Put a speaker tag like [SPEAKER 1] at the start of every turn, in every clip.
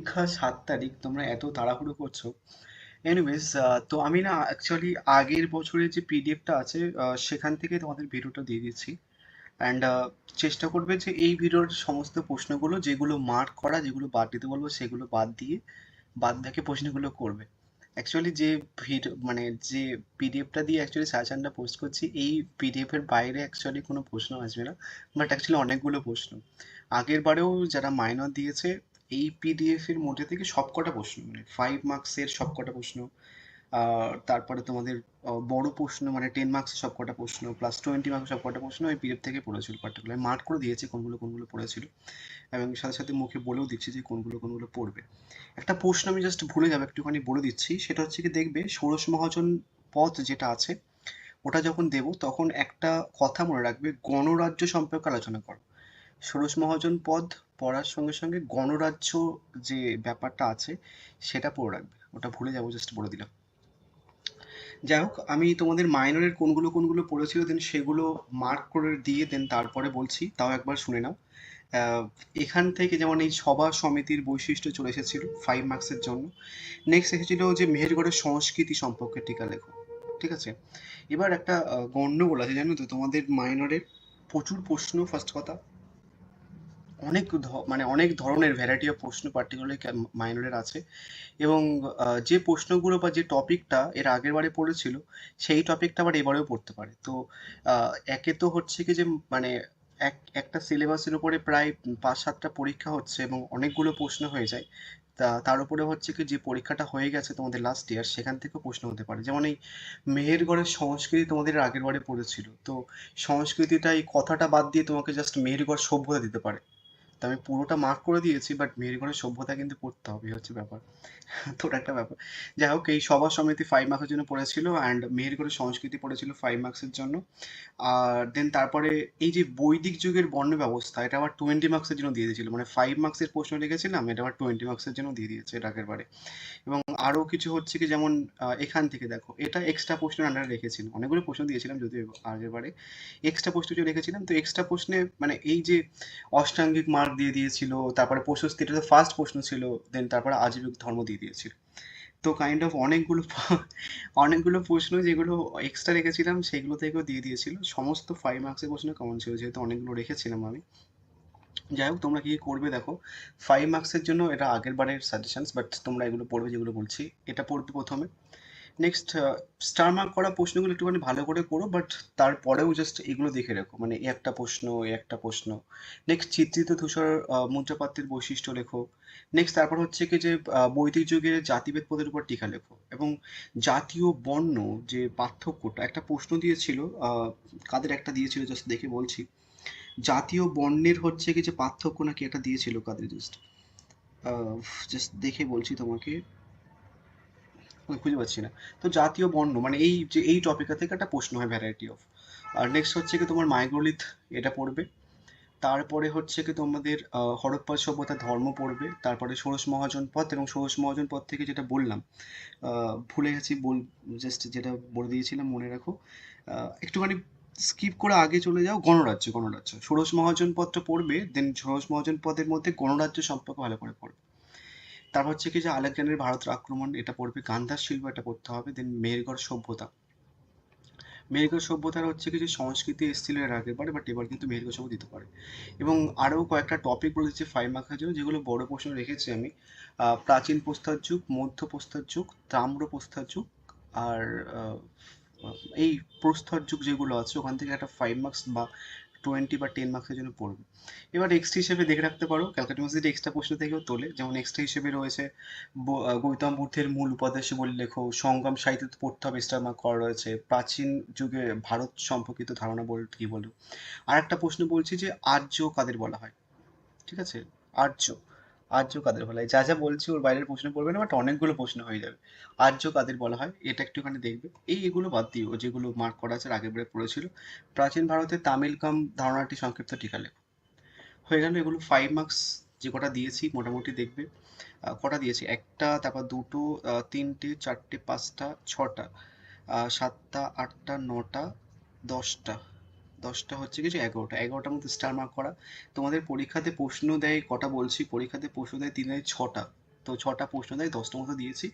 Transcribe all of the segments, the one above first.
[SPEAKER 1] পরীক্ষা 7 তারিখ, তোমরা এত তাড়াহুড়ো করছো। এনিওয়েজ, তো আমি না অ্যাকচুয়ালি আগের বছরের যে পিডিএফটা আছে, সেখান থেকে তোমাদের ভিডিওটা দিয়ে দিচ্ছি। অ্যান্ড চেষ্টা করবে যে এই ভিডিওর সমস্ত প্রশ্নগুলো, যেগুলো মার্ক করা, যেগুলো বাদ দিতে বলবো সেগুলো বাদ দিয়ে বাদ বাকি প্রশ্নগুলো করবে। অ্যাকচুয়ালি যে ভিডিও মানে যে পিডিএফটা দিয়ে অ্যাকচুয়ালি সাজেশনটা পোস্ট করছি, এই পিডিএফ এর বাইরে অ্যাকচুয়ালি কোনো প্রশ্ন আসবে না। বাট অ্যাকচুয়ালি অনেকগুলো প্রশ্ন আগের বারেও যারা মাইনর দিয়েছে, এই পিডিএফ এর মধ্যে থেকে সবকটা প্রশ্ন, মানে 5 মার্কসের সবকটা প্রশ্ন, তারপরে তোমাদের বড় প্রশ্ন মানে 10 মার্কসের সবকটা প্রশ্ন প্লাস 20 মার্কসের সবকটা প্রশ্ন ওই পিডিএফ থেকে পড়েছিল। পার্টিকুলার মার্ক করে দিয়েছে কোনগুলো কোনগুলো পড়েছিল, এবং সাথে সাথে মুখে বলেও দিচ্ছি যে কোনগুলো কোনগুলো পড়বে। একটা প্রশ্ন আমি জাস্ট ভুলে যাবো, একটুখানি বলে দিচ্ছি। সেটা হচ্ছে কি, দেখবে ষোড়শ মহাজন পদ যেটা আছে, ওটা যখন দেবো তখন একটা কথা মনে রাখবে, গণরাজ্য সম্পর্কে আলোচনা করো। ষোড়শ মহাজন পদ পড়ার সঙ্গে সঙ্গে গণরাজ্য যে ব্যাপারটা আছে সেটা পড়ে রাখবে, ওটা ভুলে যাবো, জাস্ট বলে দিলাম। যাই হোক, আমি তোমাদের মাইনরের কোনগুলো কোনগুলো পড়েছিল দেন সেগুলো মার্ক করে দিয়ে দেন তারপরে বলছি, তাও একবার শুনে নাও। আহ, এখান থেকে যেমন এই সভা সমিতির বৈশিষ্ট্য চলে এসেছিল 5 মার্কসের জন্য। নেক্সট এসেছিল যে মেহেরগড়ের সংস্কৃতি সম্পর্কে টিকা লেখো। ঠিক আছে, এবার একটা গন্ডগোল আছে জানো তো তোমাদের মাইনরের, প্রচুর প্রশ্ন। ফার্স্ট কথা, অনেক মানে অনেক ধরনের ভ্যারাইটি অফ প্রশ্ন পার্টিকুলারলি মাইনরের আছে। এবং যে প্রশ্নগুলো বা যে টপিকটা এর আগের বারে পড়েছিল, সেই টপিকটা আবার এবারেও পড়তে পারে। তো একে তো হচ্ছে কি যে, মানে একটা সিলেবাসের উপরে প্রায় 5-7টা পরীক্ষা হচ্ছে এবং অনেকগুলো প্রশ্ন হয়ে যায়। তার উপরে হচ্ছে কি, যে পরীক্ষাটা হয়ে গেছে তোমাদের লাস্ট ইয়ার, সেখান থেকেও প্রশ্ন হতে পারে। যেমন এই মেহেরগড়ের সংস্কৃতি তোমাদের এর আগের বারে পড়েছিল, তো সংস্কৃতিটা এই কথাটা বাদ দিয়ে তোমাকে জাস্ট মেহেরগড় সভ্যতা দিতে পারে। তো আমি পুরোটা মার্ক করে দিয়েছি, বাট মেহেরগড়ের সভ্যতা কিন্তু পড়তে হবে, এই হচ্ছে ব্যাপার। তোর একটা ব্যাপার। যাই হোক, এই সভা সমিতি 5 মার্কসের জন্য পড়েছিল, অ্যান্ড মেহেরগড়ের সংস্কৃতি পড়েছিল 5 মার্কসের জন্য। আর দেন তারপরে এই যে বৈদিক যুগের বর্ণ ব্যবস্থা, এটা আবার 20 মার্কসের জন্য দিয়ে দিয়েছিল। মানে 5 মার্কসের প্রশ্ন লিখেছিলাম, এটা আবার 20 মার্কসের জন্য দিয়ে দিয়েছে এর আগের বারে। এবং আরো কিছু হচ্ছে কি, যেমন এখান থেকে দেখো, এটা এক্সট্রা প্রশ্নের আন্ডারে রেখেছিলাম, অনেকগুলো প্রশ্ন দিয়েছিলাম যদিও আগের বারে। এক্সট্রা প্রশ্ন যে রেখেছিলাম, তো এক্সট্রা প্রশ্নে মানে এই যে অষ্টাঙ্গিক মার্ক দিয়ে দিয়েছিল, তারপরে প্রশস্তি, এটা তো ফার্স্ট প্রশ্ন ছিল। দেন তারপরে আজীবক ধর্ম দিয়ে দিয়েছিল। তো কাইন্ড অফ অনেকগুলো অনেকগুলো প্রশ্ন যেগুলো এক্সট্রা রেখেছিলাম সেগুলো থেকেও দিয়ে দিয়েছিল। সমস্ত 5 মার্কসের প্রশ্ন কমন ছিল, যেহেতু অনেকগুলো রেখেছিলাম আমি। যাই হোক, তোমরা কি করবে দেখো, 5 মার্কসের জন্য এটা আগের বারের সাজেশনস, বাট তোমরা এগুলো পড়বে যেগুলো বলছি। এটা পড়বে প্রথমে। নেক্সট, স্টার মার্ক করা প্রশ্নগুলো একটুখানি ভালো করে করো, বাট তারপরেও জাস্ট এগুলো দেখে রাখো, মানে এই একটা প্রশ্ন, এই একটা প্রশ্ন। নেক্সট, চিত্রিত ধূসর মুদ্রাপাত্রের বৈশিষ্ট্য লেখো। নেক্সট, তারপর হচ্ছে কি যে বৈদিক যুগের জাতিভেদ পদের উপর টিকা লেখো। এবং জাতীয় বর্ণ যে পার্থক্যটা, একটা প্রশ্ন দিয়েছিল, কাদের একটা দিয়েছিল জাস্ট দেখে বলছি। জাতীয় বর্ণের হচ্ছে কি যে পার্থক্য নাকি এটা দিয়েছিল কাদের, জাস্ট জাস্ট দেখে বলছি তোমাকে, আমি খুঁজে পাচ্ছি না। তো জাতীয় বর্ণ মানে এই যে এই টপিকটা থেকে একটা প্রশ্ন হয়, ভ্যারাইটি অফ। আর নেক্সট হচ্ছে কি তোমার মাইগ্রোলিথ, এটা পড়বে। তারপরে হচ্ছে কি তোমাদের হরপ্পা সভ্যতা ধর্ম পড়বে। তারপরে ষোড়শ মহাজন পথ, এবং ষোড়শ মহাজন পথ থেকে যেটা বললাম, ভুলে গেছি জাস্ট যেটা বলে দিয়েছিলাম মনে রাখো। একটুখানি স্কিপ করে আগে চলে যাও, গণরাজ্য। গণরাজ্য ষোড়শ মহাজন পদটা পড়বে, দেন ষোড়শ মহাজন পদের মধ্যে গণরাজ্য সম্পর্কে ভালো করে পড়বে। তারপর হচ্ছে কি যে আলেকজান্ডারের ভারতের আক্রমণ, এটা পড়বে। গান্ধার শিল্প, এটা পড়তে হবে। দেন মেহেরগড় সভ্যতা। মেহেরগড় সভ্যতার হচ্ছে কিছু সংস্কৃতি এসেছিল এর আগের বারে, বাট এবার কিন্তু মেহেরগড় সভ্যতা দিতে পারে। এবং আরও কয়েকটা টপিক বলেছে 5 মার্কের জন্য, যেগুলো বড় প্রশ্ন রেখেছি আমি। প্রাচীন প্রস্তর যুগ, মধ্য প্রস্তর যুগ, তাম্র প্রস্তর যুগ, আর আহ, এই প্রস্তর যুগ যেগুলো আছে ওখান থেকে একটা 5 মার্কস বা 20 বা 10 মার্কসের জন্য পড়বে। এবার এক্সট্রা হিসেবে দেখে রাখতে পারো, ক্যালকাটা ইউনিভার্সিটি এক্সট্রা প্রশ্ন থেকেও তোলে। যেমন এক্সট্রা হিসেবে রয়েছে গৌতম বুদ্ধের মূল উপদেশ বলে লেখো। সংগ্রাম সাহিত্য পড়তে হবে, স্টার মার্ক করা রয়েছে। প্রাচীন যুগে ভারত সম্পর্কিত ধারণা বলতে কি বলো। আর একটা প্রশ্ন বলছি যে আর্য কাদের বলা হয়। ঠিক আছে, আর্য। আর্য কাদের বলা হয়, যা যা বলছি ওর বাইরের প্রশ্ন পড়বে না, বাট অনেকগুলো প্রশ্ন হয়ে যাবে। আর্য কাদের বলা হয় এটা একটুখানি দেখবে। এগুলো বাদ দিও যেগুলো মার্ক করা আছে, আর আগের বারে পড়েছিল। প্রাচীন ভারতের তামিলকাম ধারণাটি সংক্ষিপ্ত টিকা লেখো। হয়ে গেল এগুলো 5 মার্কস। যে কটা দিয়েছি মোটামুটি দেখবে। কটা দিয়েছি, একটা, তারপর দুটো, তিনটে, চারটে, পাঁচটা, ছটা, সাতটা, আটটা, নটা, দশটা। দশটা হচ্ছে কিছু 11টা, 11টার মধ্যে স্টার মার্ক করা। তোমাদের পরীক্ষাতে প্রশ্ন দেয় কটা বলছি, পরীক্ষাতে প্রশ্ন দেয় 3 6টা। তো 6টা প্রশ্ন দেয়, 10টা মতো দিয়েছি।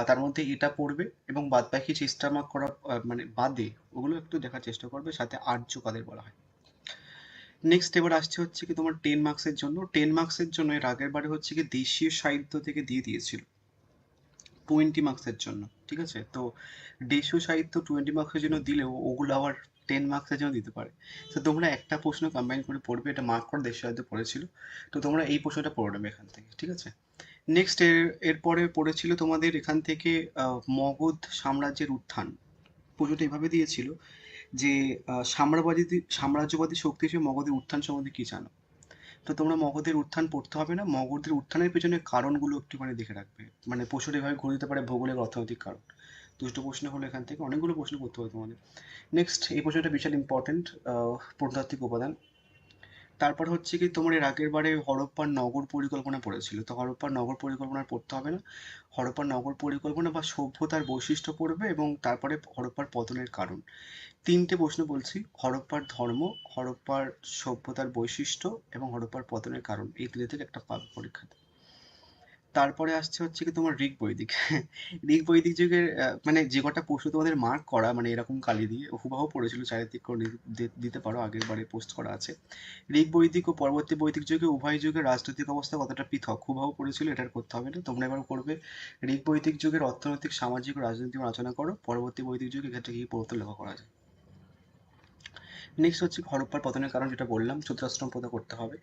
[SPEAKER 1] তার মধ্যে এটা পড়বে এবং বাদবাকি চেষ্টা মার্ক করা মানে বাদে ওগুলো একটু দেখার চেষ্টা করবে, সাথে আর্য কাদের বলা হয়। নেক্সট এবার আসছে হচ্ছে কি তোমার 10 মার্কসের জন্য। 10 মার্কসের জন্য এর আগের বারে হচ্ছে কি দেশীয় সাহিত্য থেকে দিয়ে দিয়েছিল 20 মার্কসের জন্য, ঠিক আছে? তো দেশীয় সাহিত্য 20 মার্কসের জন্য দিলেও ওগুলো আবার 10 মার্কসের জন্য দিতে পারে। তো তোমরা একটা প্রশ্ন কম্বাইন করে পড়বে, এটা মার্ক করে দেশীয় সাহিত্য পড়েছিল, তো তোমরা এই প্রশ্নটা পড়ে নেবে এখান থেকে, ঠিক আছে? নেক্সট এরপরে পড়েছিল তোমাদের এখান থেকে মগধ সাম্রাজ্যের উত্থান। প্রশ্নটা এভাবে দিয়েছিল যে সাম্রাজ্যবাদী শক্তি হিসেবে মগধের উত্থান সম্বন্ধে কি জানো? তো তোমরা মগধের উত্থান পড়তে হবে না, মগধের উত্থানের পেছনে কারণগুলো একটুখানি দেখে রাখবে। মানে প্রশ্নটা এভাবে ঘুরে দিতে পারে ভৌগোলিক অর্থনৈতিক কারণ। দুটো প্রশ্ন হলো এখান থেকে, অনেকগুলো প্রশ্ন করতে হবে তোমাদের। নেক্সট এই প্রশ্নটা বিশাল ইম্পর্টেন্ট, প্রত্নতাত্ত্বিক উপাদান। তারপর হচ্ছে কি তোমার এর আগের বারে হরপ্পার নগর পরিকল্পনা পড়েছিল, তো হরপ্পার নগর পরিকল্পনা আর পড়তে হবে না। হরপ্পার নগর পরিকল্পনা বা সভ্যতার বৈশিষ্ট্য পড়বে এবং তারপরে হরপ্পার পতনের কারণ। তিনটে প্রশ্ন বলছি, হরপ্পার ধর্ম, হরপ্পার সভ্যতার বৈশিষ্ট্য এবং হরপ্পার পতনের কারণ, এই তিনটে থেকে একটা পাবে পরীক্ষাতে। তারপরে আসছে হচ্ছে কি তোমার ঋক বৈদিক। ঋক বৈদিক যুগের মানে যে কটা প্রশ্ন তোমাদের মার্ক করা মানে এরকম কালি দিয়ে হুবাহু পড়েছিল, চারিদিক করে দিতে পারো, আগের বারে পোস্ট করা আছে। ঋক বৈদিক ও পরবর্তী বৈদিক যুগে উভয় যুগের রাজনৈতিক অবস্থা কতটা পৃথক হুবাহু পড়েছিল, এটা আর করতে হবে না। তোমরা এবার করবে ঋক বৈদিক যুগের অর্থনৈতিক সামাজিক ও রাজনৈতিক আলোচনা করো, পরবর্তী বৈদিক যুগে এক্ষেত্রে কি পড়তে লেখা করা যায়। নেক্সট হচ্ছে হরপ্পার পতনের কারণ, যেটা বললাম চতুরাশ্রম প্রথা করতে হবে।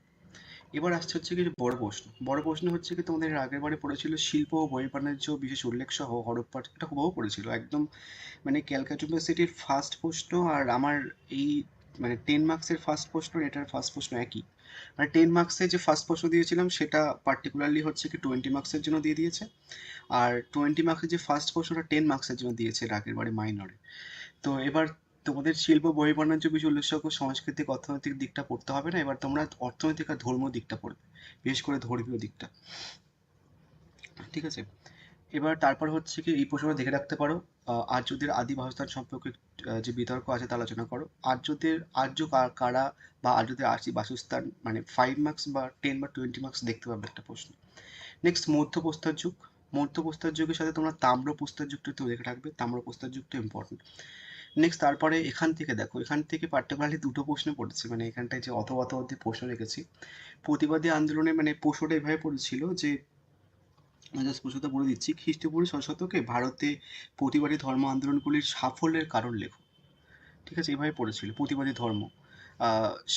[SPEAKER 1] এবার আসছে হচ্ছে কি বড় প্রশ্ন। বড় প্রশ্ন হচ্ছে কি তোমাদের আগের বারে পড়েছিল শিল্প ও বহির্বাণিজ্য বিশেষ উল্লেখ সহ হরপ্পার, এটা হুবহু পড়েছিল একদম, মানে ক্যালকাটা ইউনিভার্সিটির ফার্স্ট প্রশ্ন আর আমার এই মানে 10 মার্কসের ফার্স্ট প্রশ্ন এটার ফার্স্ট প্রশ্ন একই। মানে 10 মার্কসে যে ফার্স্ট প্রশ্ন দিয়েছিলাম সেটা পার্টিকুলারলি হচ্ছে কি 20 মার্কসের জন্য দিয়ে দিয়েছে, আর 20 মার্কসের যে ফার্স্ট প্রশ্নটা 10 মার্কসের জন্য দিয়েছে এর আগের বারে মাইনরে। তো এবার তোমাদের শিল্প বহির্বাণিজ্য বিষয় উল্লেখযোগ্য সাংস্কৃতিক অর্থনৈতিক দিকটা পড়তে হবে না, এবার তোমরা অর্থনৈতিক আর ধর্মীয় দিকটা পড়বে, বিশেষ করে ধর্মীয় দিকটা, ঠিক আছে? এবার তারপর হচ্ছে কি এই প্রশ্নটা দেখে রাখতে পারো, আর্যদের আদি বাসস্থান সম্পর্কে যে বিতর্ক আছে তা আলোচনা করো। আর্য কারা বা আর্যদের আদি বাসস্থান, মানে 5 মার্কস বা 10 বা 20 মার্কস দেখতে পাবে একটা প্রশ্ন। নেক্সট মধ্যপ্রস্তর যুগ। মধ্যপ্রস্তর যুগের সাথে তোমরা তাম্রপ্রস্তর যুগটা একটু দেখে রাখবে, তাম্রপ্রস্তর যুগটা ইম্পর্টেন্ট। নেক্সট তারপরে এখান থেকে দেখো, এখান থেকে পার্টিকুলারলি দুটো প্রশ্ন পড়েছে, মানে এখানটায় যে অত অত অব্দি প্রশ্ন রেখেছি। প্রতিবাদী আন্দোলনে মানে প্রশ্নটা এভাবে পড়েছিল যে, জাস্ট প্রশ্নটা বলে দিচ্ছি, খ্রিস্টপূর্ব 6 শতকে ভারতে প্রতিবাদী ধর্ম আন্দোলনগুলির সাফল্যের কারণ লেখো, ঠিক আছে? এভাবে পড়েছিল প্রতিবাদী ধর্ম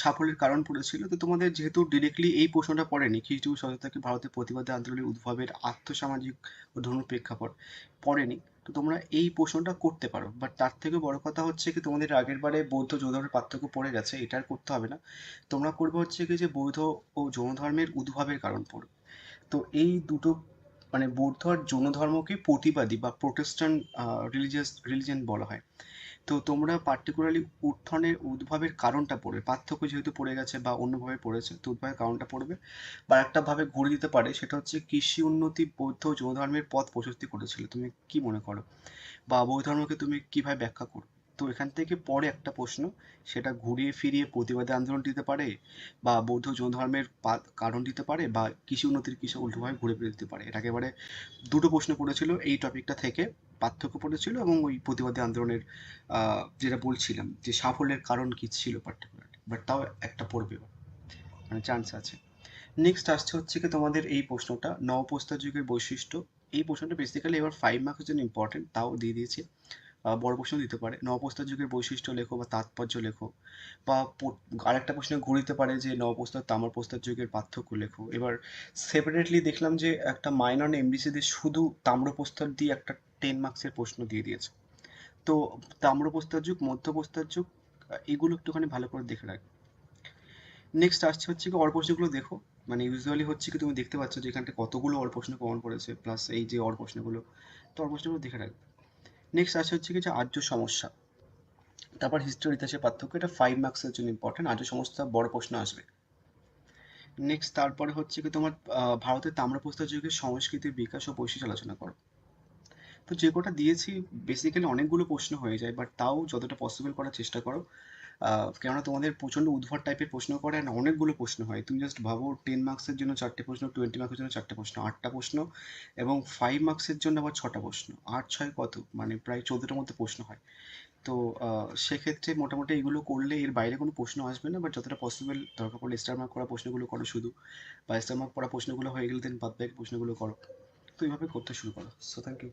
[SPEAKER 1] সাফল্যের কারণ পড়েছিল। তো তোমাদের যেহেতু ডিরেক্টলি এই প্রশ্নটা পড়েনি খ্রিস্টপূর্ব 6 শতকে ভারতের প্রতিবাদী আন্দোলনের উদ্ভবের আর্থসামাজিক ও ধর্মীয় প্রেক্ষাপট পড়েনি, তো তোমরা এই প্রশ্নটা করতে পারো। বাট তার থেকে বড় কথা হচ্ছে কি তোমাদের আগের বারে বৌদ্ধ জৈন ধর্মের পার্থক্য পড়ে গেছে, এটা আর করতে হবে না। তোমরা করবে হচ্ছে কি যে বৌদ্ধ ও জৈন ধর্মের উদ্ভবের কারণ পড়বে। তো এই দুটো মানে বৌদ্ধ আর জৈন ধর্মকে প্রতিবাদী বা প্রোটেস্ট্যান্ট রিলিজিয়ন বলা হয়। তো তোমরা পার্টিকুলারলি উদ্ভবের কারণটা পড়বে, পার্থক্য যেহেতু পড়ে গেছে বা অন্যভাবে পড়েছে তো উদ্ভবের কারণটা পড়বে। বা একটা ভাবে ঘুরে দিতে পারে, সেটা হচ্ছে কৃষি উন্নতি বৌদ্ধ ও জৈন ধর্মের পথ প্রশস্তি করেছিল, তুমি কি মনে করো? বা বৌদ্ধ ধর্মকে তুমি কিভাবে ব্যাখ্যা করো? তো এখান থেকে পরে একটা প্রশ্ন, সেটা ঘুরিয়ে ফিরিয়ে প্রতিবাদী আন্দোলন দিতে পারে, বা বৌদ্ধ জৈন ধর্মের কারণ দিতে পারে, বা কৃষি উন্নতির কিছু উল্টোভাবে ঘুরে ফিরে দিতে পারে। এটা একেবারে দুটো প্রশ্ন পড়েছিল এই টপিকটা থেকে, পার্থক্য পড়েছিল এবং ওই প্রতিবাদী আন্দোলনের যেটা বলছিলাম যে সাফল্যের কারণ কি ছিল পার্টিকুলারলি, বাট তাও একটা পড়বে এবার, মানে চান্স আছে। নেক্সট আসছে হচ্ছে কি তোমাদের এই প্রশ্নটা নবপ্রস্তর যুগের বৈশিষ্ট্য। এই প্রশ্নটা বেসিক্যালি এবার 5 মার্কের জন্য ইম্পর্টেন্ট, তাও দিয়ে দিয়েছে। বড় প্রশ্ন দিতে পারে, নবপ্রস্তর যুগের বৈশিষ্ট্য লেখো বা তাৎপর্য লেখো। বা আরেকটা প্রশ্ন ঘুরে দিতে পারে যে নবপ্রস্তর তাম্রপ্রস্তর যুগের পার্থক্য লেখো। এবার সেপারেটলি দেখলাম যে একটা মাইনর এমডিসি দিয়ে শুধু তাম্রপ্রস্তর দিয়ে একটা 10 মার্কসের প্রশ্ন দিয়ে দিয়েছে। তো তাম্রপ্রস্তর যুগ, মধ্যপ্রস্তর যুগ, এগুলো একটুখানি ভালো করে দেখে রাখবে। নেক্সট আসছে হচ্ছে কি অর প্রশ্নগুলো দেখো, মানে ইউজুয়ালি হচ্ছে কি তুমি দেখতে পাচ্ছ যে এখানটা কতগুলো অর প্রশ্ন কমন পড়েছে, প্লাস এই যে অর প্রশ্নগুলো, তো অর প্রশ্নগুলো দেখে রাখবে। নেক্সট আসছে হচ্ছে কি যে আর্য সমস্যা, তারপর হিস্ট্রি ইতিহাসের পার্থক্য, এটা 5 মার্কসের জন্য ইম্পর্টেন্ট, আর্য সমস্যা বড় প্রশ্ন আসবে। নেক্সট তারপরে হচ্ছে কি তোমার ভারতের তাম্রপ্রস্তর যুগের সংস্কৃতির বিকাশ ও বৈশিষ্ট্য আলোচনা করো। তো যে কটা দিয়েছি বেসিক্যালি অনেকগুলো প্রশ্ন হয়ে যায়, বাট তাও যতটা পসিবল করার চেষ্টা করো। কেননা তোমাদের প্রচণ্ড উদ্ভট টাইপের প্রশ্ন করে না, অনেকগুলো প্রশ্ন হয়। তুমি জাস্ট ভাবো, 10 মার্কসের জন্য 4টে প্রশ্ন, 20 মার্কের জন্য 4টে প্রশ্ন, 8টা প্রশ্ন, এবং 5 মার্কসের জন্য আবার 6টা প্রশ্ন। 8 6 কত, মানে প্রায় 14টার মধ্যে প্রশ্ন হয়। তো সেক্ষেত্রে মোটামুটি এগুলো করলে এর বাইরে কোনো প্রশ্ন আসবে না, বাট যতটা পসিবল দরকার পড়লে স্টার মার্ক করা প্রশ্নগুলো করো শুধু, বা স্টার মার্ক পড়া প্রশ্নগুলো হয়ে গেলে দেন বাদ বাকি প্রশ্নগুলো করো। তো এইভাবে করতে শুরু করো। So thank you.